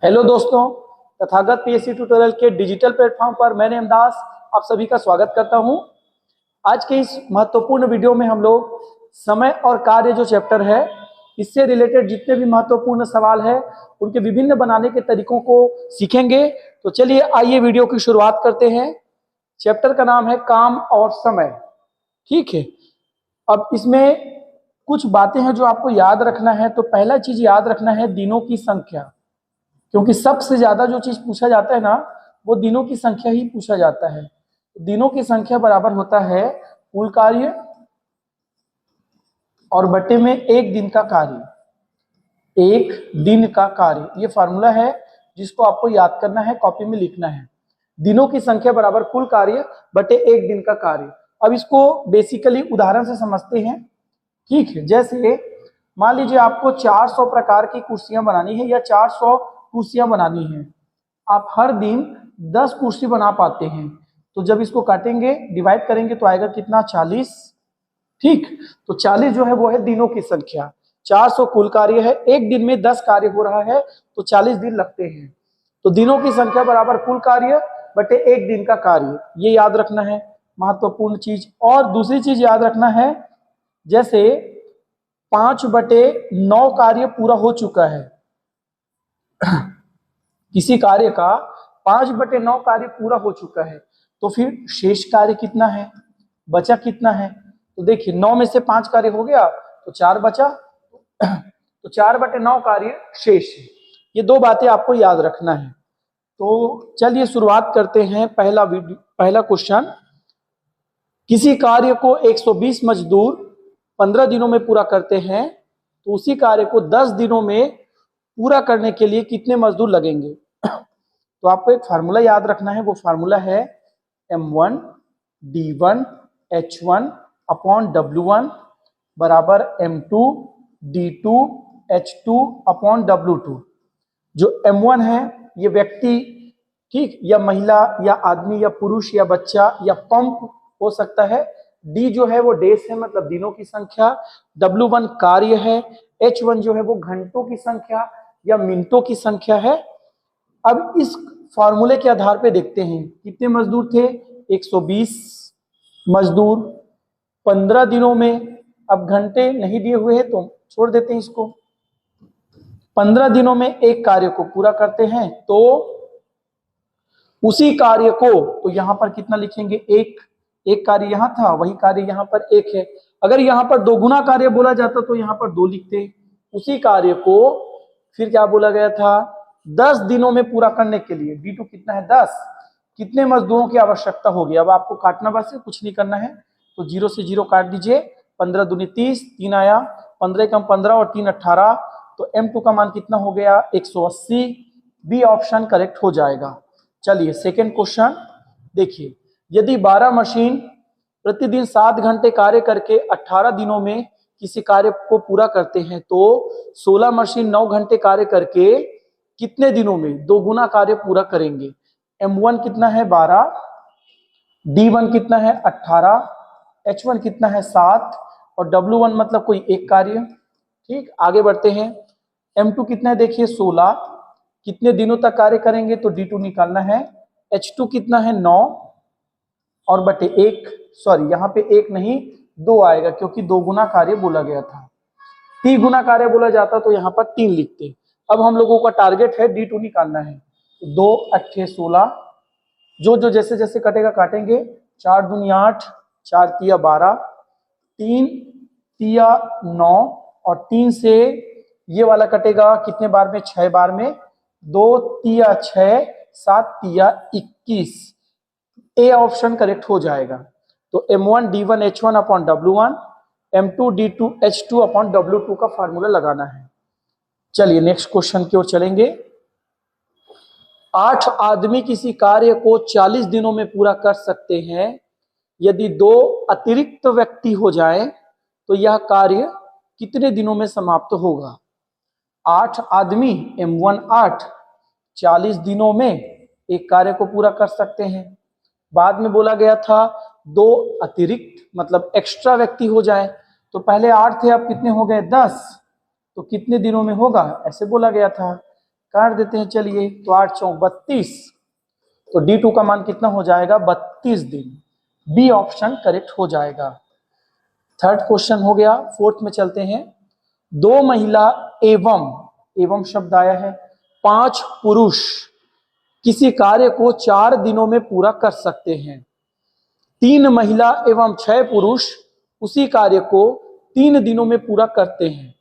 Hello दोस्तों, Tathagata PSC tutorial के digital platform पर मैं नेमदास आप सभी का स्वागत करता हूं। आज के इस महत्वपूर्ण वीडियो में हम लोग समय और कार्य जो चैप्टर है, इससे रिलेटेड जितने भी महत्वपूर्ण सवाल है उनके विभिन्न बनाने के तरीकों को सीखेंगे। तो चलिए आइए वीडियो की शुरुआत करते हैं। चैप्टर का नाम है काम और समय। ठीक है, अब इसमें कुछ बातें हैं जो आपको याद रखना है। तो पहला चीज याद रखना है दिनों की संख्या, क्योंकि सबसे ज्यादा जो चीज पूछा जाता है ना, वो दिनों की संख्या ही पूछा जाता है। दिनों की संख्या बराबर होता है कुल कार्य और बटे में एक दिन का कार्य। एक दिन का कार्य, ये फार्मूला है जिसको आपको याद करना है, कॉपी में लिखना है। दिनों की संख्या बराबर कुल कार्य बटे एक दिन का कार्य। अब इसको बेसिकली उदाहरण से समझते हैं। ठीक है, जैसे मान लीजिए आपको 400 प्रकार की कुर्सियां बनानी है या 400 कुर्सियां बनानी है। आप हर दिन 10 कुर्सी बना पाते हैं। तो जब इसको काटेंगे, डिवाइड करेंगे तो आएगा कितना, 40। ठीक, तो 40 जो है वो है दिनों की संख्या। 400 कुल कार्य है, एक दिन में 10 कार्य हो रहा है तो 40 दिन लगते हैं। तो दिनों की संख्या बराबर कुल कार्य बटे एक दिन का कार्य, ये याद रखना है महत्वपूर्ण चीज। और दूसरी चीज याद रखना है, जैसे 5/9 कार्य पूरा हो चुका है। किसी कार्य का 5/9 कार्य पूरा हो चुका है, तो फिर शेष कार्य कितना है, बचा कितना है। तो देखिए 9 में से 5 कार्य हो गया तो 4 बचा, तो 4/9 कार्य शेष है। ये दो बातें आपको याद रखना है। तो चलिए शुरुआत करते हैं। पहला क्वेश्चन, किसी कार्य को 120 मजदूर 15 दिनों में पूरा करते हैं, तो उसी कार्य को 10 दिनों में पूरा करने के लिए कितने मजदूर लगेंगे। तो आपको एक फार्मूला याद रखना है, वो फार्मूला है M1 D1 H1 upon W1 बराबर M2 D2 H2 upon W2। जो M1 है ये व्यक्ति, ठीक, या महिला या आदमी या पुरुष या बच्चा या पंप हो सकता है। D जो है वो डेज है, मतलब दिनों की संख्या। W1 कार्य है। H1 जो है वो घंटों की संख्या या मिनटों की संख्या है। अब इस फॉर्मूले के आधार पे देखते हैं कितने मजदूर थे, 120 मजदूर 15 दिनों में। अब घंटे नहीं दिए हुए हैं तो छोड़ देते हैं इसको। 15 दिनों में एक कार्य को पूरा करते हैं, तो उसी कार्य को, तो यहां पर कितना लिखेंगे, एक कार्य यहां था, वही कार्य यहां पर एक है। अगर यहां पर दोगुना कार्य बोला जाता तो यहां पर 2 लिखते। उसी कार्य को फिर क्या बोला गया था, 10 दिनों में पूरा करने के लिए। D2 कितना है, 10। कितने मजदूरों की आवश्यकता होगी। अब आपको काटना बस है, कुछ नहीं करना है। तो 0 से 0 काट दीजिए। 15 दूनी 30, 3 आया, 15 कम 15 और 3 18। तो M2 का मान कितना हो गया, 180। बी ऑप्शन करेक्ट हो जाएगा। चलिए सेकेंड क्वेश्चन देखिए, यदि 12 मशीन प्रतिदिन 7 घंटे कार्य करके 18 दिनों में किसी कार्य को पूरा करते हैं, तो 16 मशीन 9 घंटे कार्य करके कितने दिनों में 2 गुना कार्य पूरा करेंगे। M1 कितना है, 12। D1 कितना है, 18। H1 कितना है, 7। और W1 मतलब कोई एक कार्य। ठीक, आगे बढ़ते हैं। M2 कितना है, देखिए 16। कितने दिनों तक कार्य करेंगे, तो D2 निकालना है। H2 कितना है, 9 और बटे 1, सॉरी यहाँ पे 1 नहीं 2 आएगा, क्योंकि 2 गुना कार्य बोला गया था। 3 गुना कार्य बोला जाता तो यहाँ पर 3 लिखते। अब हम लोगों का टारगेट है D2 निकालना है। 2 8 16, जो जैसे जैसे कटेगा काटेंगे। 4 दूनी 8, 4 तिया 12, 3 तिया 9 और 3 से ये वाला कटेगा कितने बार में, 6 बार में। 2 तिया 6, 7 तिया 21। ए ऑप्शन करेक्ट हो जाएगा। तो M1 D1 H1 upon W1, M2 D2 H2 upon W2 का फार्मूला लगाना है। चलिए नेक्स्ट क्वेश्चन की ओर चलेंगे। 8 आदमी किसी कार्य को 40 दिनों में पूरा कर सकते हैं। यदि 2 अतिरिक्त व्यक्ति हो जाए तो यह कार्य कितने दिनों में समाप्त होगा। 8 आदमी M1 8 40 दिनों में एक कार्य को पूरा कर सकते हैं। बाद में बोला गया था 2 अतिरिक्त मतलब एक्स्ट्रा व्यक्ति हो जाए, तो पहले 8 थे, अब कितने हो गए, 10। तो कितने दिनों में होगा, ऐसे बोला गया था। काट देते हैं चलिए, तो 8 चौक 32, तो D2 का मान कितना हो जाएगा 32 दिन। बी ऑप्शन करेक्ट हो जाएगा। थर्ड क्वेश्चन हो गया। फोर्थ में चलते हैं। 2 महिला एवं शब्द आया है, 5 पुरुष किसी कार्य को 4 दिनों में पूरा कर सकते हैं। 3 महिला एवं 6 पुरुष उसी कार्य को 3 दिनों में पूरा करते हैं।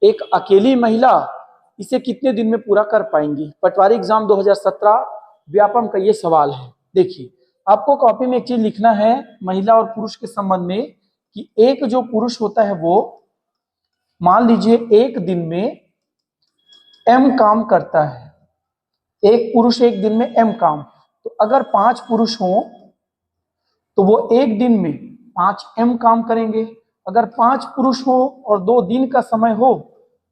एक अकेली महिला इसे कितने दिन में पूरा कर पाएंगी? पटवारी एग्जाम 2017 व्यापम का ये सवाल है। देखिए, आपको कॉपी में एक चीज लिखना है महिला और पुरुष के संबंध में, कि एक जो पुरुष होता है वो मान लीजिए एक दिन में m काम करता है। एक पुरुष एक दिन में m काम, तो अगर 5 पुरुष हों तो वो एक दिन में 5m काम करेंगे। अगर 5 पुरुष हो और 2 दिन का समय हो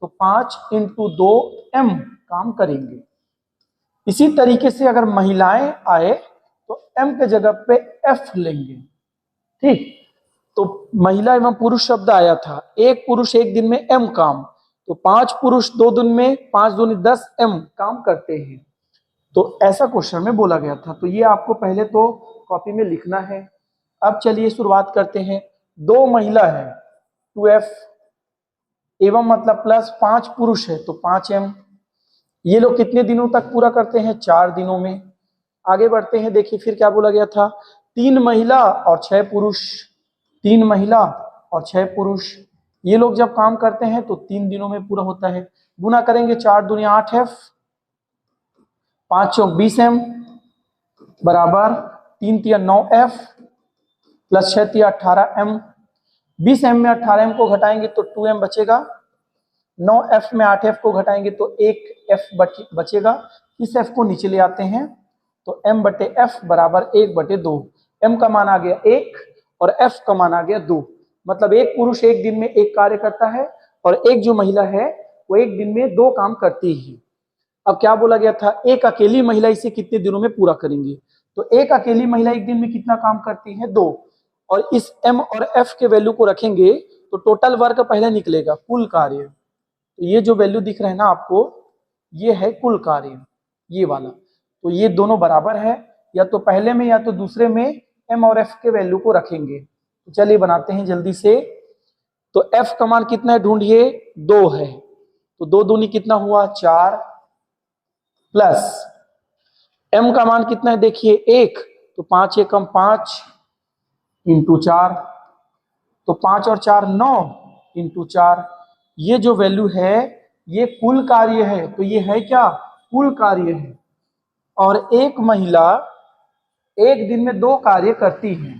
तो 5 × 2m काम करेंगे। इसी तरीके से अगर महिलाएं आए तो m के जगह पे f लेंगे। ठीक, तो महिला एवं पुरुष शब्द आया था, एक पुरुष एक दिन में m काम, तो 5 पुरुष 2 दिन में 5 दूनी 10m काम करते हैं। तो ऐसा क्वेश्चन में बोला गया था। तो ये आपको पहले तो कॉपी में लिखना है। अब चलिए शुरुआत करते हैं। 2 महिला है 2f, एवं मतलब प्लस 5 पुरुष है तो 5m। ये लोग कितने दिनों तक पूरा करते हैं? 4 दिनों में। आगे बढ़ते हैं। देखिए फिर क्या बोला गया था, 3 महिला और 6 पुरुष, 3 महिला और 6 पुरुष ये लोग जब काम करते हैं तो 3 दिनों में पूरा होता है। गुना करेंगे, 4 दूनी 8f, 5 चौक 20m बराबर 3 तिया 9f प्लस 6 तिया 18m। 20m में 18m को घटाएंगे तो 2m बचेगा। 9f में 8f को घटाएंगे तो 1f बचेगा। इस f को नीचे ले आते हैं तो m बटे f बराबर 1/2। m का मान आ गया 1 और f का मान आ गया 2। मतलब एक पुरुष एक दिन में एक कार्य करता है और एक जो महिला है वो एक दिन में 2 काम करती है। अब क्या बोला गया था, एक अकेली महिला इसे कितने दिनों में पूरा करेंगे? तो एक अकेली महिला एक दिन में कितना काम करती है? 2। और इस m और f के वैल्यू को रखेंगे तो टोटल वर्क पहले निकलेगा, कुल कार्य। तो ये जो वैल्यू दिख रहा है ना आपको, ये है कुल कार्य, ये वाला। तो ये दोनों बराबर है, या तो पहले में या तो दूसरे में m और f के वैल्यू को रखेंगे। तो चलिए बनाते हैं जल्दी से। तो f का मान कितना है ढूंढिए, 2 है, तो 2 दूनी कितना हुआ 4, प्लस m का मान कितना है देखिए 1, तो 5 एकम 5 इंटू 4, तो 5 और 4 9 इंटू 4। ये जो वैल्यू है ये कुल कार्य है, तो ये है क्या, कुल कार्य है। और एक महिला एक दिन में 2 कार्य करती है,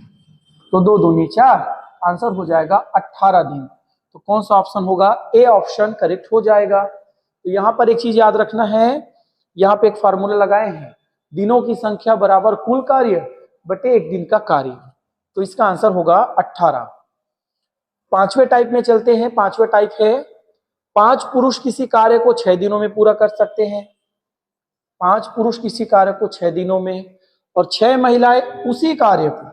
तो 2 दूनी 4, आंसर हो जाएगा 18 दिन। तो कौन सा ऑप्शन होगा? ए ऑप्शन करेक्ट हो जाएगा। तो यहाँ पर एक चीज याद रखना है, यहाँ पे एक फार्मूला लगाए हैं, दिनों की संख्या बराबर कुल कार्य बटे एक दिन का कार्य। तो इसका आंसर होगा 18। 5वें टाइप में चलते हैं। 5वां टाइप है, 5 पुरुष किसी कार्य को 6 दिनों में पूरा कर सकते हैं। 5 पुरुष किसी कार्य को 6 दिनों में, और 6 महिलाएं उसी कार्य को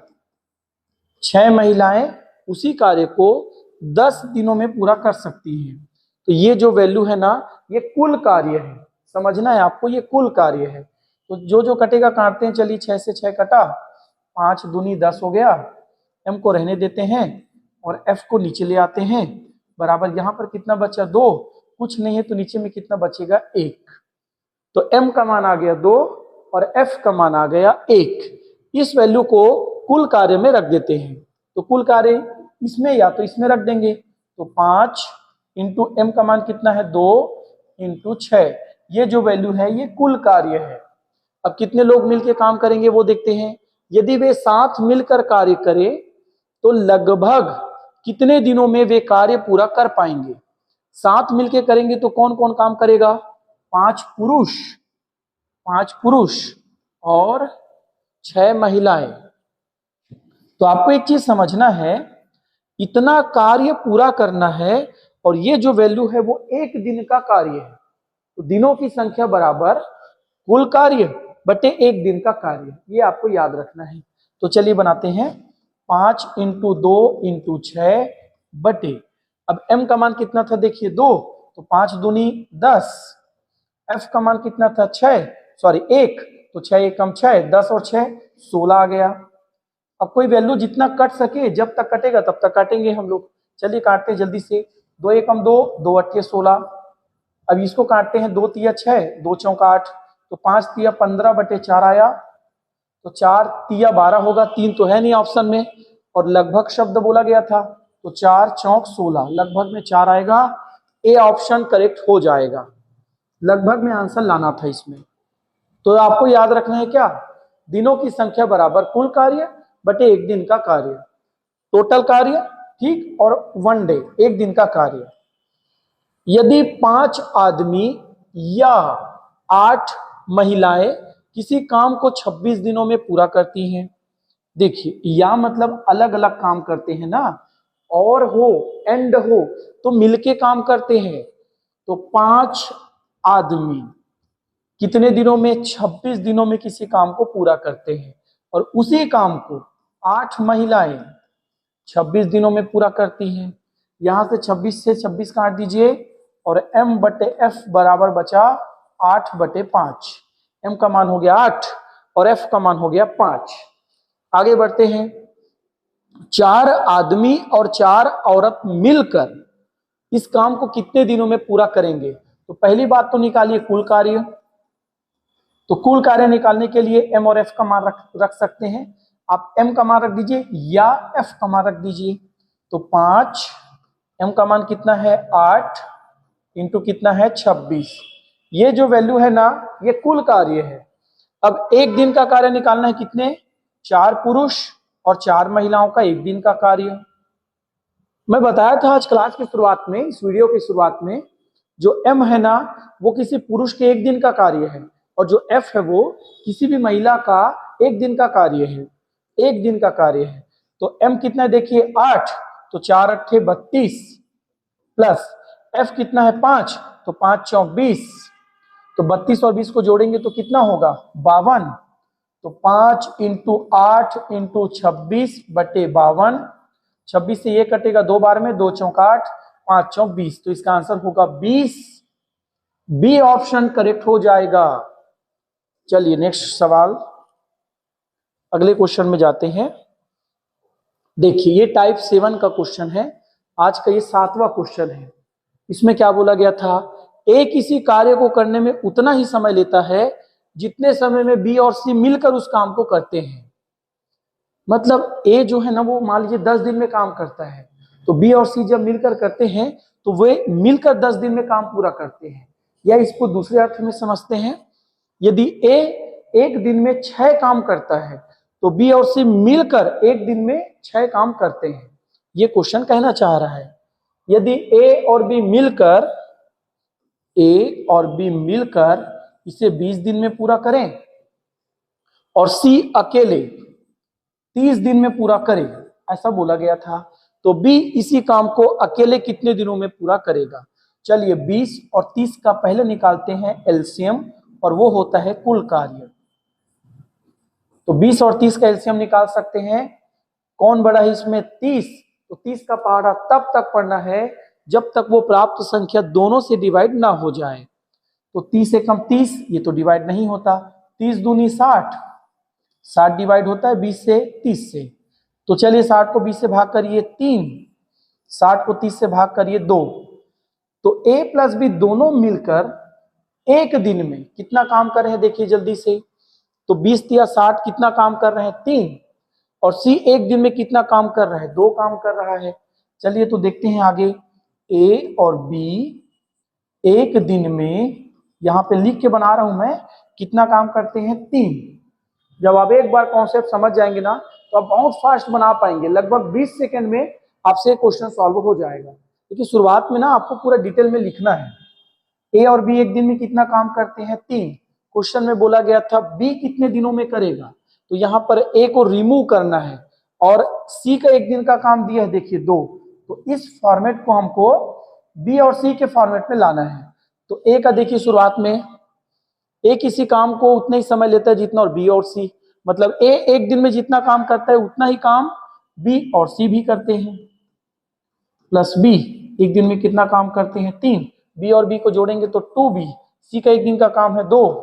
6 महिलाएं उसी कार्य को 10 दिनों में पूरा कर सकती हैं। तो ये जो वैल्यू है ना, ये कुल कार्य है, समझना है आपको, ये कुल कार्य है। तो जो जो कटेगा काटते हैं, चलिए 6 से 6 कटा, 5 दूनी 10 हो गया। m को रहने देते हैं और f को नीचे ले आते हैं, बराबर यहाँ पर कितना बचा 2, कुछ नहीं है तो नीचे में कितना बचेगा 1। तो m का मान आ गया 2 और f का मान आ गया 1। इस वैल्यू को कुल कार्य में रख देते हैं। तो कुल कार्य इसमें या तो इसमें रख देंगे, तो 5 इंटू m का मान कितना है 2 इंटू 6। ये जो वैल्यू है ये कुल कार्य है। अब कितने लोग मिलकर काम करेंगे वो देखते हैं। यदि वे साथ मिलकर कार्य करें तो लगभग कितने दिनों में वे कार्य पूरा कर पाएंगे? साथ मिलकर करेंगे तो कौन कौन काम करेगा? 5 पुरुष और 6 महिलाएं। तो आपको एक चीज समझना है, इतना कार्य पूरा करना है और ये जो वैल्यू है वो एक दिन का कार्य है। तो दिनों की संख्या बराबर कुल कार्य बटे एक दिन का कार्य, ये आपको याद रखना है। तो चलिए बनाते हैं। 5 इंटू 2 इंटू 6 बटे, अब m का मान कितना था देखिए 2, तो 5 दूनी 10 एफ का मान कितना था 6, सॉरी 1, तो 6 एकम 6, 10 और 6 16 आ गया। अब कोई वैल्यू जितना कट सके, जब तक कटेगा तब तक काटेंगे हम लोग। चलिए काटते हैं जल्दी से। 2 एकम 2, 2 अट्ठे 16। अब इसको काटते हैं, 2 तिया 6, 2 चौका 8, तो 5 तिया 15/4 आया, तो 4 तिया 12 होगा, 3 तो है नहीं ऑप्शन में, और लगभग शब्द बोला गया था, तो 4 चौक 16, लगभग में 4 आएगा। ए ऑप्शन करेक्ट हो जाएगा। लगभग में आंसर लाना था इसमें। तो आपको याद रखना है क्या, दिनों की संख्या बराबर कुल कार्य बटे एक दिन का कार्य, टोटल कार्य, ठीक, और 1 डे, एक दिन का कार्य। यदि 5 आदमी या 8 महिलाएं किसी काम को 26 दिनों में पूरा करती हैं, देखिए या मतलब अलग अलग काम करते हैं ना, और हो एंड हो तो मिलके काम करते हैं, तो 5 आदमी कितने दिनों में, 26 दिनों में किसी काम को पूरा करते हैं, और उसी काम को 8 महिलाएं 26 दिनों में पूरा करती हैं। यहां से 26 से 26 काट दीजिए, और m बटे एफ बराबर बचा 8/5। m का मान हो गया 8 और f का मान हो गया 5। आगे बढ़ते हैं। 4 आदमी और 4 औरत मिलकर इस काम को कितने दिनों में पूरा करेंगे, तो पहली बात तो निकालिए कुल कार्य। तो कुल कार्य निकालने के लिए m और f का मान रख सकते हैं। आप m का मान रख दीजिए या f का मान रख दीजिए, तो 5, m का मान कितना है 8 इंटू कितना है 26। ये जो वैल्यू है ना, ये कुल कार्य है। अब एक दिन का कार्य निकालना है, कितने, 4 पुरुष और 4 महिलाओं का एक दिन का कार्य। मैं बताया था आज क्लास की शुरुआत में, इस वीडियो की शुरुआत में, जो m है ना वो किसी पुरुष के एक दिन का कार्य है, और जो f है वो किसी भी महिला का एक दिन का कार्य है, एक दिन का कार्य है। तो m कितना है देखिए 8, तो 4 अट्ठे 32, प्लस f कितना है 5, तो 5 चौक 20, तो 32 और 20 को जोड़ेंगे तो कितना होगा 52, तो 5 इंटू 8 इंटू 26/52, 26 से ये कटेगा 2 बार में, 2 चौक 8, 5 चौक 20, तो इसका आंसर होगा 20। बी ऑप्शन करेक्ट हो जाएगा। चलिए नेक्स्ट सवाल, अगले क्वेश्चन में जाते हैं। देखिए ये टाइप 7 का क्वेश्चन है, आज का ये 7वां क्वेश्चन है। इसमें क्या बोला गया था, ए किसी कार्य को करने में उतना ही समय लेता है जितने समय में बी और सी मिलकर उस काम को करते हैं। मतलब ए जो है ना वो मान लीजिए 10 दिन में काम करता है, तो बी और सी जब मिलकर करते हैं तो वे मिलकर 10 दिन में काम पूरा करते हैं। या इसको दूसरे अर्थ में समझते हैं, यदि ए एक दिन में 6 काम करता है तो बी और सी मिलकर एक दिन में 6 काम करते हैं। ये क्वेश्चन कहना चाह रहा है, यदि ए और बी मिलकर इसे 20 दिन में पूरा करें और सी अकेले 30 दिन में पूरा करे, ऐसा बोला गया था, तो बी इसी काम को अकेले कितने दिनों में पूरा करेगा। चलिए 20 और 30 का पहले निकालते हैं एलसीएम, और वो होता है कुल कार्य। तो 20 और 30 का एलसीएम निकाल सकते हैं। कौन बड़ा है इसमें 30, तो 30 का पहाड़ा तब तक पढ़ना है जब तक वो प्राप्त संख्या दोनों से डिवाइड ना हो जाए। तो 30 से कम 30, ये तो डिवाइड नहीं होता, 30 दूनी 60, 60 डिवाइड होता है 20 से 30 से। तो चलिए 60 को 20 से भाग करिए 3, 60 को 30 से भाग करिए 2, तो ए प्लस बी दोनों मिलकर एक दिन में कितना काम कर रहे हैं देखिए जल्दी से, तो 20 या 60 कितना काम कर रहे हैं 3, और सी एक दिन में कितना काम कर रहा है 2 काम कर रहा है। चलिए तो देखते हैं आगे, ए और बी एक दिन में, यहां पे लिख के बना रहा हूं मैं, कितना काम करते हैं 3। जब आप एक बार कॉन्सेप्ट समझ जाएंगे ना तो आप बहुत फास्ट बना पाएंगे, लगभग 20 सेकंड में आपसे क्वेश्चन सॉल्व हो जाएगा। क्योंकि शुरुआत में ना आपको पूरा डिटेल में लिखना है। ए और बी एक दिन में कितना काम करते हैं 3, क्वेश्चन में बोला गया था बी कितने दिनों में करेगा, तो यहाँ पर ए को रिमूव करना है, और सी का एक दिन का काम दिया है देखिए 2, तो इस फॉर्मेट को हमको बी और सी के फॉर्मेट में लाना है। तो ए का देखिए शुरुआत में, ए किसी काम को उतना ही समय लेता है जितना और बी और सी, मतलब ए एक दिन में जितना काम करता है उतना ही काम बी और सी भी करते हैं, प्लस बी एक दिन में कितना काम करते हैं 3, बी और बी को जोड़ेंगे तो 2b, सी का एक दिन का काम है 2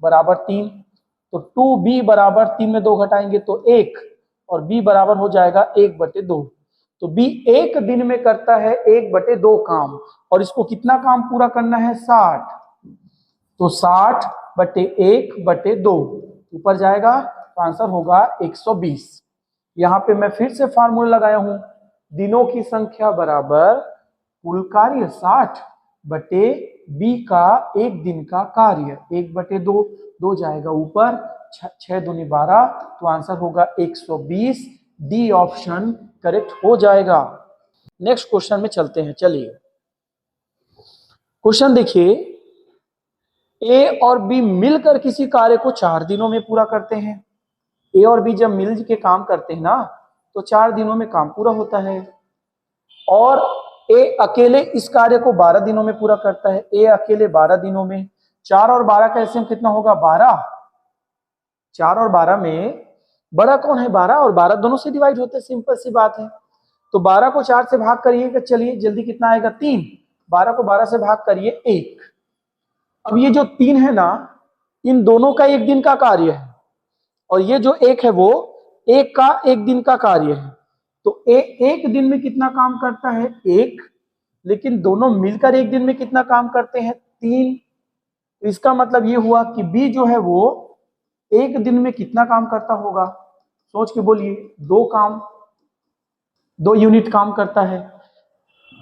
बराबर 3, तो 2b बराबर 3 में 2 घटाएंगे तो 1 और b बराबर हो जाएगा 1/2। तो b एक दिन में करता है 1/2 काम, और इसको कितना काम पूरा करना है 60, तो 60/1/2 ऊपर जाएगा तो आंसर होगा 120। यहां पे मैं फिर से फार्मूला लगाया हूं, दिनों की संख्या बराबर कुल कार्य 60/b का एक दिन का कार्य 1/2, 2 जाएगा ऊपर, 6 दूनी 12, तो आंसर होगा 120। डी ऑप्शन करेक्ट हो जाएगा। नेक्स्ट क्वेश्चन में चलते हैं। चलिए क्वेश्चन देखिए, ए और बी मिलकर किसी कार्य को 4 दिनों में पूरा करते हैं। ए और बी जब मिल के काम करते हैं ना तो 4 दिनों में काम पूरा होता है, और ए अकेले इस कार्य को 12 दिनों में पूरा करता है। ए अकेले 12 दिनों में, 4 और 12 का एलसीएम कितना होगा 12। 4 और 12 में बड़ा कौन है 12, और 12 दोनों से डिवाइड होते हैं, सिंपल सी बात है। तो 12 को 4 से भाग करिएगा, चलिए जल्दी कितना आएगा 3, 12 को 12 से भाग करिए 1। अब ये जो 3 है ना, इन दोनों का एक दिन का कार्य है, और ये जो 1 है वो एक का एक दिन का कार्य है। तो एक दिन में कितना काम करता है 1, लेकिन दोनों मिलकर एक दिन में कितना काम करते हैं 3। तो इसका मतलब ये हुआ कि बी जो है वो एक दिन में कितना काम करता होगा, सोच के बोलिए। 2 यूनिट काम करता है।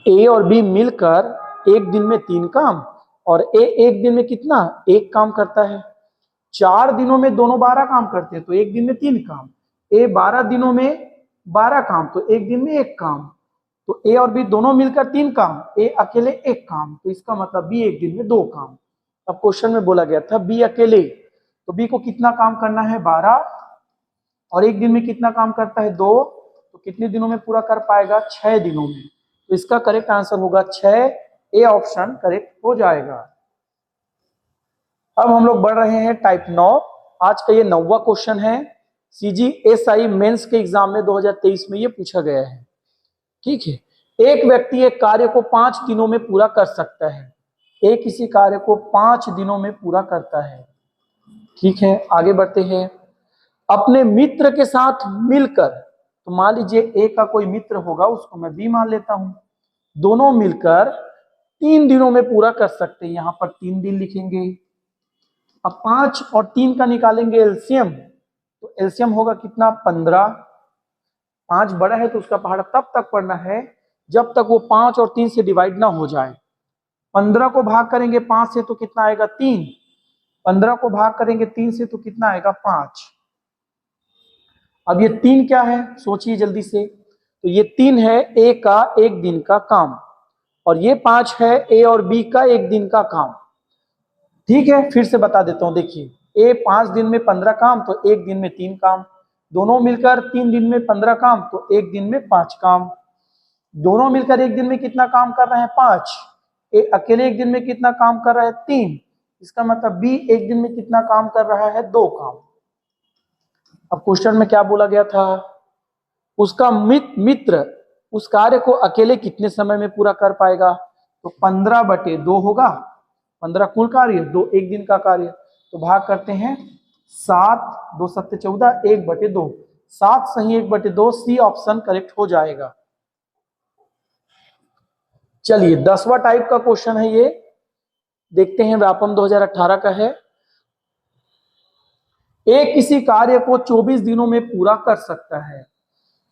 ए और बी मिलकर एक दिन में 3 काम, और ए एक दिन में कितना 1 काम करता है। 4 दिनों में दोनों 12 काम करते हैं, तो एक दिन में 3 काम। ए 12 दिनों में 12 काम, तो एक दिन में 1 काम। तो ए और बी दोनों मिलकर 3 काम, ए अकेले 1 काम, तो इसका मतलब बी एक दिन में 2 काम। अब क्वेश्चन में बोला गया था बी अकेले, तो बी को कितना काम करना है 12, और एक दिन में कितना काम करता है 2, तो कितने दिनों में पूरा कर पाएगा 6 दिनों में। तो इसका करेक्ट आंसर होगा 6, ए ऑप्शन करेक्ट हो जाएगा। अब हम लोग बढ़ रहे हैं टाइप 9। आज का ये 9वां क्वेश्चन है। CGSI मेंस के एग्जाम में 2023 में ये पूछा गया है। ठीक है, एक व्यक्ति एक कार्य को 5 दिनों में पूरा कर सकता है। एक किसी कार्य को 5 दिनों में पूरा करता है। ठीक है, आगे बढ़ते हैं। अपने मित्र के साथ मिलकर, तो मान लीजिए ए का कोई मित्र होगा, उसको मैं बी मान लेता हूं, दोनों मिलकर 3 दिनों में पूरा कर सकते हैं। यहां पर 3 दिन लिखेंगे। अब 5 और 3 का निकालेंगे एलसीएम, तो एलसीएम होगा कितना 15। 5 बड़ा है तो उसका पहाड़ा तब तक पढ़ना है जब तक वो 5 और 3 से डिवाइड ना हो जाए। 15 को भाग करेंगे 5 से तो कितना आएगा 3, 15 को भाग करेंगे 3 से तो कितना आएगा 5। अब ये 3 क्या है सोचिए जल्दी से, तो ये 3 है ए का एक दिन का काम, और ये 5 है ए और बी का एक दिन का काम। ठीक है, फिर से बता देता हूं, देखिए ए 5 दिन में 15 काम, तो एक दिन में 3 काम। दोनों मिलकर 3 दिन में 15 काम, तो एक दिन में 5 काम। दोनों मिलकर एक दिन में कितना काम कर रहे हैं 5। ए अकेले एक दिन में कितना काम कर रहा है 3। इसका मतलब बी एक दिन में कितना काम कर रहा है 2 काम। अब क्वेश्चन में क्या बोला गया था, उसका मित्र उस कार्य को अकेले कितने समय में पूरा कर पाएगा, तो 15/2 होगा। 15 कुल कार्य, 2 एक दिन का कार्य, तो भाग करते हैं 7, 2 7 14, 1/2, 7 सही 1/2, सी ऑप्शन करेक्ट हो जाएगा। चलिए 10वां टाइप का क्वेश्चन है ये, देखते हैं, व्यापम 2018 का है। ए किसी कार्य को 24 दिनों में पूरा कर सकता है,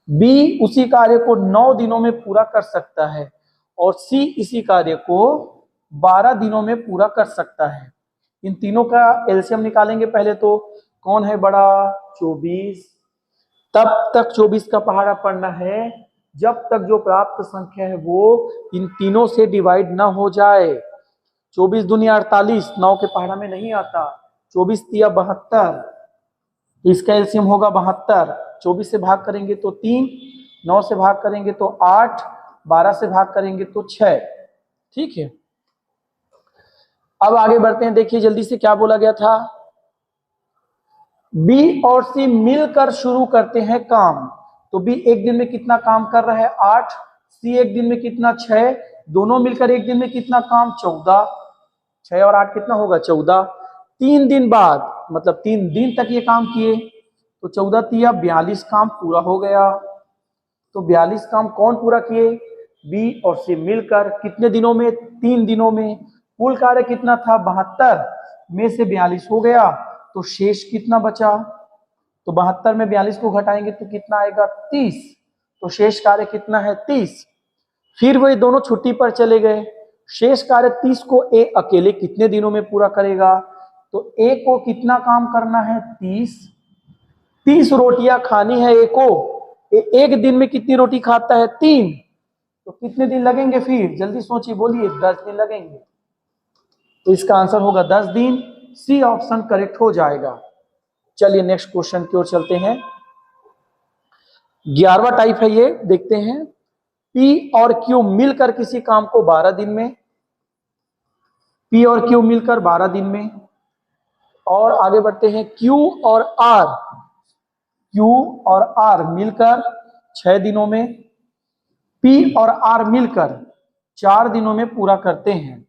बी उसी कार्य को 9 दिनों में पूरा कर सकता है, और सी इसी कार्य को 12 दिनों में पूरा कर सकता है। इन तीनों का एलसीएम निकालेंगे पहले, तो कौन है बड़ा 24। तब तक 24 का पहाड़ा पढ़ना है जब तक जो प्राप्त संख्या है वो इन तीनों से डिवाइड ना हो जाए। 24 दूनी 48, 9 के पहाड़ा में नहीं आता। 24 तिया 72, इसका एलसीएम होगा 72। 24 से भाग करेंगे तो 3, 9 से भाग करेंगे तो 8, 12 से भाग करेंगे तो 6। ठीक है, अब आगे बढ़ते हैं। देखिए जल्दी से क्या बोला गया था, बी और सी मिलकर शुरू करते हैं काम। तो बी एक दिन में कितना काम कर रहा है 8, सी एक दिन में कितना 6, दोनों मिलकर एक दिन में कितना काम 14। 6 और 8 कितना होगा 14। 3 दिन बाद मतलब 3 दिन तक ये काम किए तो 14 तिया 42 काम पूरा हो गया। तो 42 काम कौन पूरा किए, बी और सी मिलकर। कितने दिनों में, 3 दिनों में। कुल कार्य कितना था 72 में से 42 हो गया तो शेष कितना बचा, तो 72 में 42 को घटाएंगे तो कितना आएगा 30। तो शेष कार्य कितना है 30। फिर वही दोनों छुट्टी पर चले गए। शेष कार्य 30 को ए अकेले कितने दिनों में पूरा करेगा, तो ए को कितना काम करना है 30 रोटियां खानी है ए को। एक दिन में कितनी रोटी खाता है 3, तो कितने दिन लगेंगे, फिर जल्दी सोचिए बोलिए 10 दिन लगेंगे। तो इसका आंसर होगा 10 दिन, सी ऑप्शन करेक्ट हो जाएगा। चलिए नेक्स्ट क्वेश्चन की ओर चलते हैं। 11वां टाइप है ये, देखते हैं। पी और क्यू मिलकर किसी काम को 12 दिन में, पी और क्यू मिलकर 12 दिन में। और आगे बढ़ते हैं, क्यू और आर मिलकर 6 दिनों में, पी और आर मिलकर 4 दिनों में पूरा करते हैं।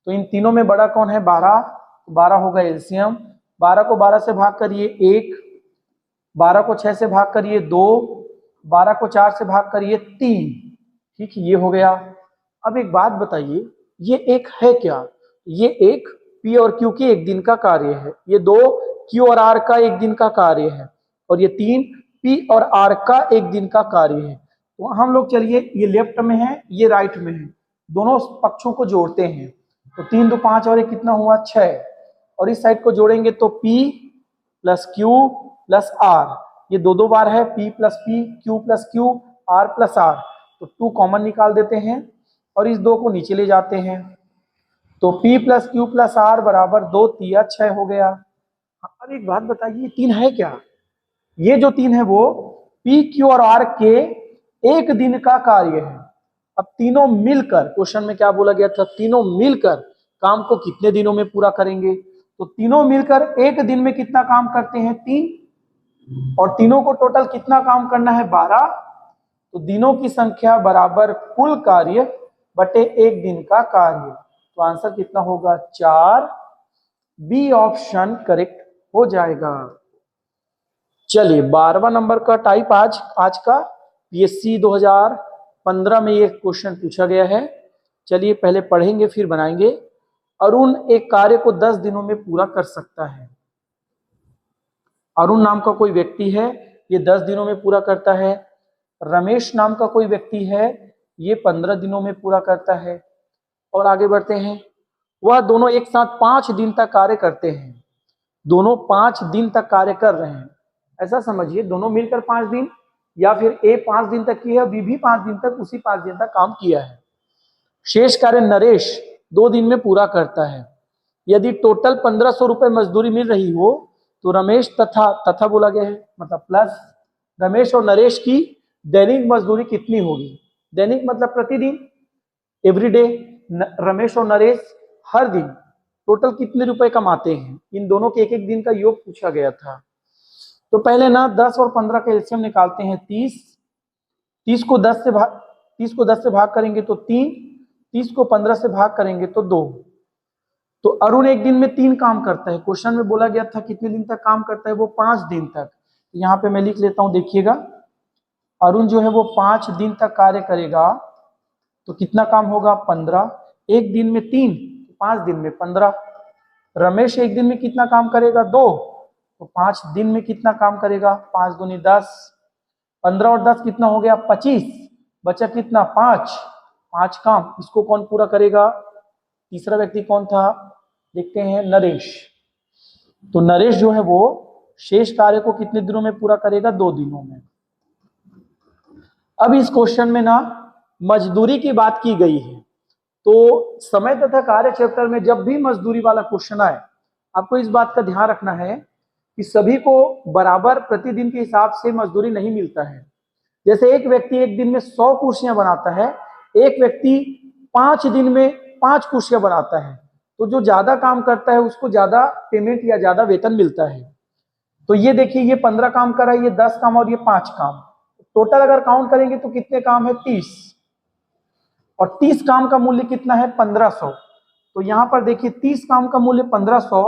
तो इन तीनों में बड़ा कौन है 12 होगा एलसीएम। 12 को 12 से भाग करिए 1, 12 को 6 से भाग करिए 2, 12 को 4 से भाग करिए 3। ठीक है, ये हो गया। अब एक बात बताइए, ये एक है क्या, ये एक पी और क्यू की एक दिन का कार्य है, ये 2 क्यू और आर का एक दिन का कार्य है, और ये 3 पी और आर का एक दिन का कार्य है। तो हम लोग चलिए, ये लेफ्ट में है ये राइट में है, दोनों पक्षों को जोड़ते हैं। तो 3 2 5 और ये कितना हुआ 6, और इस साइड को जोड़ेंगे तो P plus Q plus R, ये 2 बार है, P plus P, Q plus Q, R plus R। तो 2 कॉमन निकाल देते हैं और इस 2 को नीचे ले जाते हैं। तो P plus Q plus R बराबर 2 तिया 6 हो गया। अब एक बात बताइए, 3 है क्या, ये जो 3 है वो P, Q और R के एक दिन का कार्य है। अब तीनों मिलकर, क्वेश्चन में क्या बोला गया था, तीनों मिलकर काम को कितने दिनों में पूरा करेंगे। तो तीनों मिलकर एक दिन में कितना काम करते हैं 3, और तीनों को टोटल कितना काम करना है 12। तो दिनों की संख्या बराबर कुल कार्य बटे एक दिन का कार्य। तो आंसर कितना होगा 4, बी ऑप्शन करेक्ट हो जाएगा। चलिए 12वां नंबर का टाइप आज का पीएससी 2015 में ये क्वेश्चन पूछा गया है। चलिए पहले पढ़ेंगे फिर बनाएंगे। अरुण एक कार्य को 10 दिनों में पूरा कर सकता है। अरुण नाम का कोई व्यक्ति है, ये 10 दिनों में पूरा करता है। रमेश नाम का कोई व्यक्ति है, ये 15 दिनों में पूरा करता है। और आगे बढ़ते हैं, वह दोनों एक साथ 5 दिन तक कार्य करते हैं। दोनों 5 दिन तक कार्य कर रहे हैं, ऐसा समझिए, दोनों मिलकर 5 दिन, या फिर ए 5 दिन तक किया है, बी भी 5 दिन तक, उसी 5 दिन तक काम किया है। शेष कार्य नरेश 2 दिन में पूरा करता है। यदि टोटल 1500 रुपए मजदूरी मिल रही हो तो रमेश तथा बोला गया है, मतलब प्लस रमेश और नरेश की दैनिक मजदूरी कितनी होगी। दैनिक मतलब प्रतिदिन, एवरीडे। रमेश और नरेश हर दिन टोटल कितने रुपए कमाते हैं, इन दोनों के एक एक दिन का योग पूछा गया था। तो पहले ना 10 और 15 का एलसीएम निकालते हैं 30 को 10 से भाग करेंगे तो 3, 30 को 15 से भाग करेंगे तो 2। तो अरुण एक दिन में 3 काम करता है। क्वेश्चन में बोला गया था कितने दिन तक काम करता है, वो 5 दिन तक। यहाँ पे मैं लिख लेता हूँ, देखिएगा, अरुण जो है वो 5 दिन तक कार्य करेगा। तो कितना काम होगा 15, एक दिन में 3, 5 दिन में 15। रमेश एक दिन में कितना काम करेगा 2, तो 5 दिन में कितना काम करेगा, 5 दूनी 10, 15 और 10 कितना हो गया 25, बचा कितना 5 काम। इसको कौन पूरा करेगा, तीसरा व्यक्ति कौन था, देखते हैं, नरेश। तो नरेश जो है वो शेष कार्य को कितने दिनों में पूरा करेगा, 2 दिनों में। अब इस क्वेश्चन में ना मजदूरी की बात की गई है। तो समय तथा कार्य चैप्टर में जब भी मजदूरी वाला क्वेश्चन आए, आपको इस बात का ध्यान रखना है कि सभी को बराबर प्रतिदिन के हिसाब से मजदूरी नहीं मिलता है। जैसे एक व्यक्ति एक दिन में 100 कुर्सियां बनाता है, एक व्यक्ति 5 दिन में 5 कुर्सियां बनाता है। तो जो ज्यादा काम करता है उसको ज्यादा पेमेंट या ज्यादा वेतन मिलता है। तो ये देखिए, ये 15 काम कर रहा है, ये 10 काम और ये 5 काम। टोटल अगर काउंट करेंगे तो कितने काम है 30, और 30 काम का मूल्य कितना है 1500। तो यहाँ पर देखिए 30 काम का मूल्य 1500,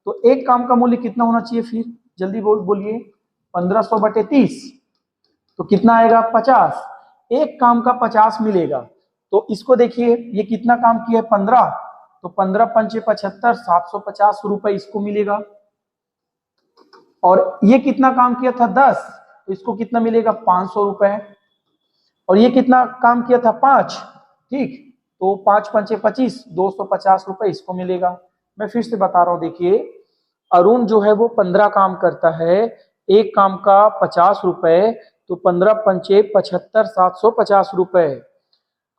तो एक काम का मूल्य कितना होना चाहिए फिर, जल्दी बोलिए। 1500 बटे 30 तो कितना आएगा 50। एक काम का 50 मिलेगा। तो इसको देखिए ये कितना काम किया है 15, तो 15 पंचे 75, 750 रुपए इसको मिलेगा। और ये कितना काम किया था 10, तो इसको कितना मिलेगा 500 रुपए। और ये कितना काम किया था 5, ठीक, तो 5 पंचे 25, 250 रुपए इसको मिलेगा। मैं फिर से बता रहा हूं, देखिए अरुण जो है वो 15 काम करता है, एक काम का 50 रुपए, तो 15 पंचे 75, 750 रुपए।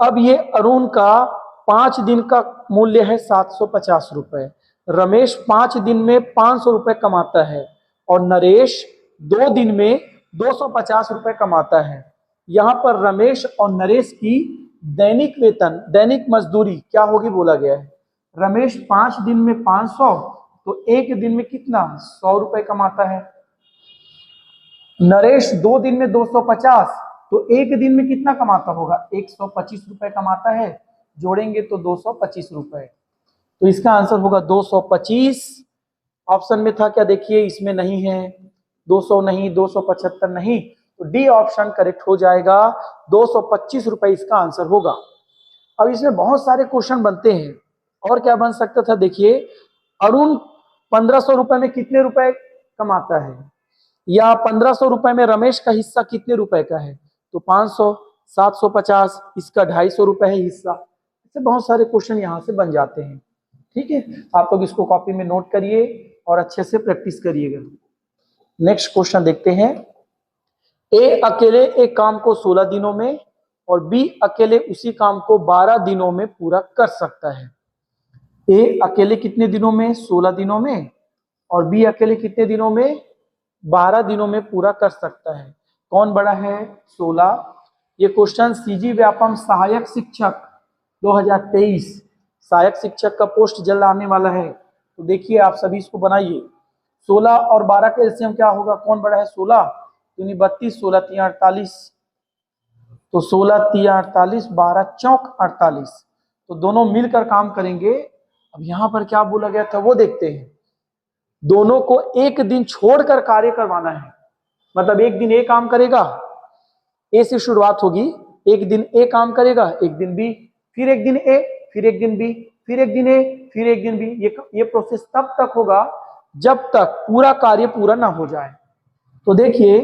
अब ये अरुण का 5 दिन का मूल्य है 750 रुपए। रमेश 5 दिन में 500 रुपए कमाता है और नरेश 2 दिन में 250 रुपए कमाता है। यहाँ पर रमेश और नरेश की दैनिक वेतन, दैनिक मजदूरी क्या होगी बोला गया है। रमेश 5 दिन में 500, तो एक दिन में कितना 100 रुपए कमाता है। नरेश 2 दिन में 250, तो एक दिन में कितना कमाता होगा 125 रुपए कमाता है, जोड़ेंगे तो 225 रुपए। तो इसका आंसर होगा 225। ऑप्शन में था क्या, देखिए इसमें नहीं है, 200 नहीं, 275 नहीं, तो डी ऑप्शन करेक्ट हो जाएगा, 225 रुपए इसका आंसर होगा। अब इसमें बहुत सारे क्वेश्चन बनते हैं, और क्या बन सकता था, देखिए अरुण 1500 रुपए में कितने रुपए कमाता है, या 1500 रुपए में रमेश का हिस्सा कितने रुपए का है, तो 500, 750, इसका 250 रुपए है हिस्सा। ऐसे बहुत सारे क्वेश्चन यहाँ से बन जाते हैं। ठीक है, आप लोग इसको कॉपी में नोट करिए और अच्छे से प्रैक्टिस करिएगा। नेक्स्ट क्वेश्चन देखते हैं। ए अकेले एक काम को 16 दिनों में और बी अकेले उसी काम को 12 दिनों में पूरा कर सकता है। ए अकेले कितने दिनों में, 16 दिनों में, और बी अकेले कितने दिनों में, 12 दिनों में पूरा कर सकता है। कौन बड़ा है, 16। ये क्वेश्चन सीजी व्यापम सहायक शिक्षक 2023, सहायक शिक्षक का पोस्ट जल्द आने वाला है, तो देखिए आप सभी इसको बनाइए। 16 और 12 का एलसीएम क्या होगा, कौन बड़ा है, 16 यानी 32, 16 3 48, तो 16 3 48, 12 चौक 48, तो दोनों मिलकर काम करेंगे। अब यहाँ पर क्या बोला गया था वो देखते हैं। दोनों को एक दिन छोड़कर कार्य करवाना है, मतलब एक दिन ए काम करेगा, ए से शुरुआत होगी, एक दिन ए काम करेगा, एक दिन बी, फिर एक दिन ए, फिर एक दिन बी, फिर एक दिन ए, फिर एक दिन बी। ये प्रोसेस तब तक होगा जब तक पूरा कार्य पूरा ना हो जाए। तो देखिए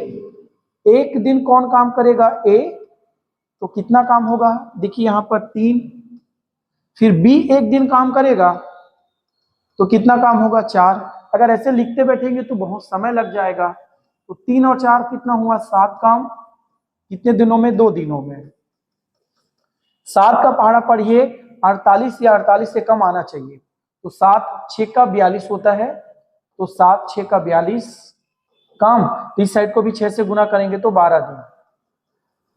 एक दिन कौन काम करेगा, ए, तो कितना काम होगा, देखिए यहां पर 3, फिर बी एक दिन काम करेगा तो कितना काम होगा 4। अगर ऐसे लिखते बैठेंगे तो बहुत समय लग जाएगा, तो 3 और 4 कितना हुआ 7 काम, कितने दिनों में, 2 दिनों में। 7 का पहाड़ा पढ़िए 48 या 48 से कम आना चाहिए, तो 7 6 का 42 होता है, तो 7 6 का 42 काम, तो इस साइड को भी 6 से गुना करेंगे तो 12 दिन।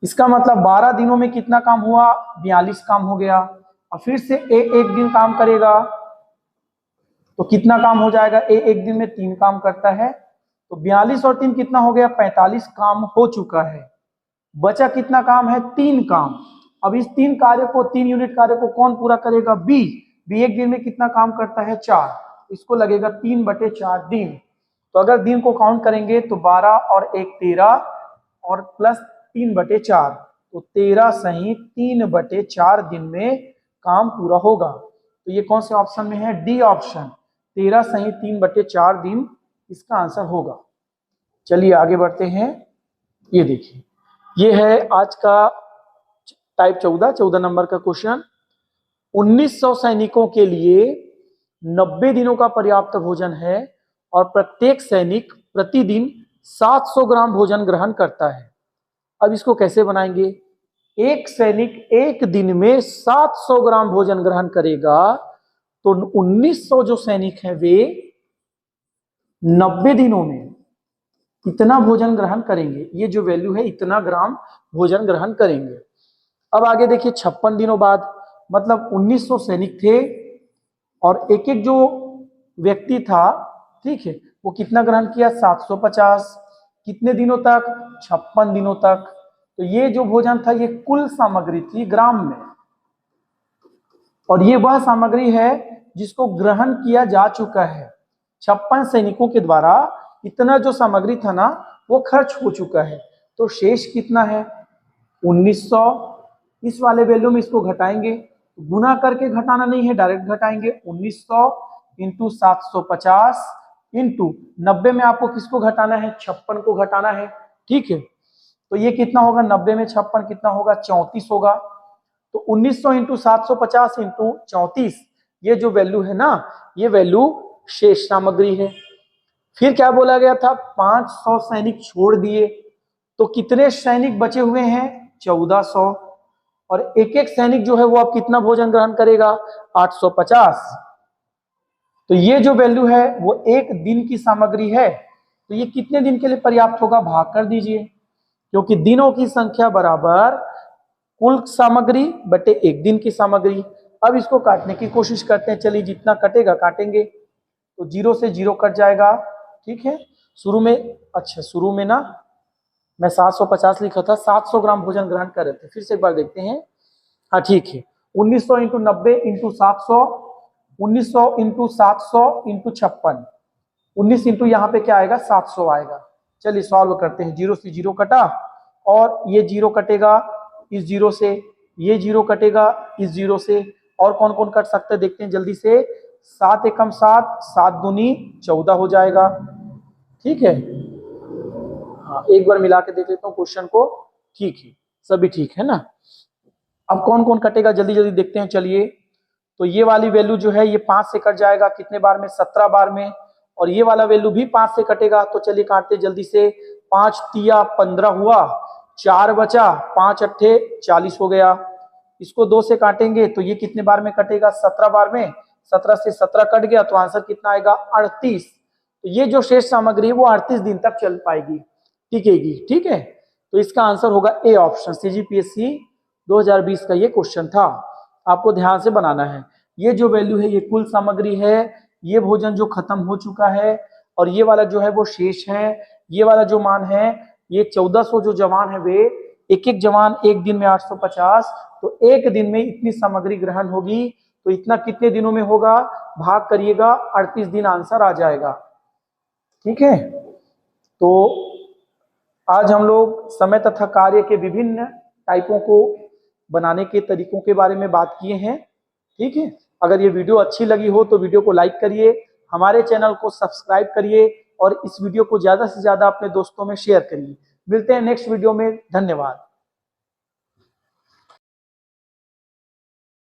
इसका मतलब 12 दिनों में कितना काम हुआ, 42 काम हो गया। और फिर से ए एक दिन काम करेगा तो कितना काम हो जाएगा, ए एक दिन में 3 काम करता है, तो 42 और 3 कितना हो गया, 45 काम हो चुका है। बचा कितना काम है, 3 काम। अब इस 3 कार्य को, 3 यूनिट कार्य को कौन पूरा करेगा, बी। बी एक दिन में कितना काम करता है, 4, इसको लगेगा 3/4 दिन। तो अगर दिन को काउंट करेंगे तो 12 और 1 13 और प्लस 3/4, तो 13 सही 3/4 दिन में काम पूरा होगा। तो ये कौन से ऑप्शन में है, डी ऑप्शन, 13 सही 3/4 दिन इसका आंसर होगा। चलिए आगे बढ़ते हैं। ये देखिए, ये है आज का टाइप 14 नंबर का क्वेश्चन। 1900 सैनिकों के लिए 90 दिनों का पर्याप्त भोजन है और प्रत्येक सैनिक प्रतिदिन 700 ग्राम भोजन ग्रहण करता है। अब इसको कैसे बनाएंगे, एक सैनिक एक दिन में 700 ग्राम भोजन ग्रहण करेगा, तो 1900 जो सैनिक हैं वे 90 दिनों में इतना भोजन ग्रहण करेंगे। ये जो वैल्यू है, इतना ग्राम भोजन ग्रहण करेंगे। अब आगे देखिए 56 दिनों बाद, मतलब 1900 सैनिक थे और एक एक जो व्यक्ति था, ठीक है, वो कितना ग्रहण किया, 750, कितने दिनों तक, 56 दिनों तक। तो ये जो भोजन था ये कुल सामग्री थी ग्राम में, और ये वह सामग्री है जिसको ग्रहण किया जा चुका है। 56 सैनिकों के द्वारा इतना जो सामग्री था ना वो खर्च हो चुका है। तो शेष कितना है 1900। इस वाले वैल्यू में इसको घटाएंगे, गुना करके घटाना नहीं है, डायरेक्ट घटाएंगे। 1900 इंटू 750 इंटू 90 में आपको किसको घटाना है 56 को घटाना है। ठीक है, तो ये कितना होगा 90 में 56 कितना होगा 34 होगा। तो 1900 इंटू 750 इंटू 34 ये जो वैल्यू है ना ये वैल्यू शेष सामग्री है। फिर क्या बोला गया था 500 सैनिक छोड़ दिए, तो कितने सैनिक बचे हुए हैं 1400। और एक एक सैनिक जो है वो अब कितना भोजन ग्रहण करेगा 850। तो ये जो वैल्यू है वो एक दिन की सामग्री है। तो ये कितने दिन के लिए पर्याप्त होगा भाग कर दीजिए, क्योंकि दिनों की संख्या बराबर कुल सामग्री बटे एक दिन की सामग्री। अब इसको काटने की कोशिश करते हैं, चलिए जितना कटेगा काटेंगे। तो 0 से 0 कट जाएगा। ठीक है, शुरू में ना मैं 750 लिखा था, 700 ग्राम भोजन ग्रहण कर रहे थे। फिर से एक बार देखते हैं। हाँ ठीक है, 1900 into 90 into 700, 1900 into 700 into 56, 19 into यहाँ पे क्या आएगा 700 आएगा। चलिए सॉल्व करते हैं। 0 से 0 कटा और ये 0 कटेगा इस 0 से, ये 0 कटेगा इस 0 से, और कौन कौन कट सकते हैं देखते हैं जल्दी से। 7 एकम 7, 7 दूनी 14 हो जाएगा। ठीक है, हाँ एक बार मिला के देख लेता हूँ क्वेश्चन को। ठीक है, सभी ठीक है ना। अब कौन कौन कटेगा जल्दी जल्दी देखते हैं। चलिए, तो ये वाली वैल्यू जो है ये 5 से कट जाएगा, कितने बार में 17 बार में। और ये वाला वैल्यू भी 5 से कटेगा, तो चलिए काटते जल्दी से। 5 तिया 15 हुआ, 4 बचा, 5 अट्ठे 40 हो गया। इसको 2 से काटेंगे तो ये कितने बार में कटेगा 17 बार में। 17 से 17 कट गया तो आंसर कितना आएगा 38। तो ये जो शेष सामग्री है वो 38 दिन तक चल पाएगी, टिकेगी। ठीक है, तो इसका आंसर होगा ए ऑप्शन। सीजीपीएससी 2020 का ये क्वेश्चन था, आपको ध्यान से बनाना है। ये जो वैल्यू है ये कुल सामग्री है, ये भोजन जो खत्म हो चुका है, और ये वाला जो है वो शेष है। ये वाला जो मान है ये 1400 जो जवान है वे एक एक जवान एक दिन में 850, तो एक दिन में इतनी सामग्री ग्रहण होगी। तो इतना कितने दिनों में होगा भाग करिएगा, 38 दिन आंसर आ जाएगा। ठीक है, तो आज हम लोग समय तथा कार्य के विभिन्न टाइपों को बनाने के तरीकों के बारे में बात किए हैं। ठीक है, अगर ये वीडियो अच्छी लगी हो तो वीडियो को लाइक करिए, हमारे चैनल को सब्सक्राइब करिए और इस वीडियो को ज्यादा से ज्यादा अपने दोस्तों में शेयर करिए। मिलते हैं नेक्स्ट वीडियो में, धन्यवाद।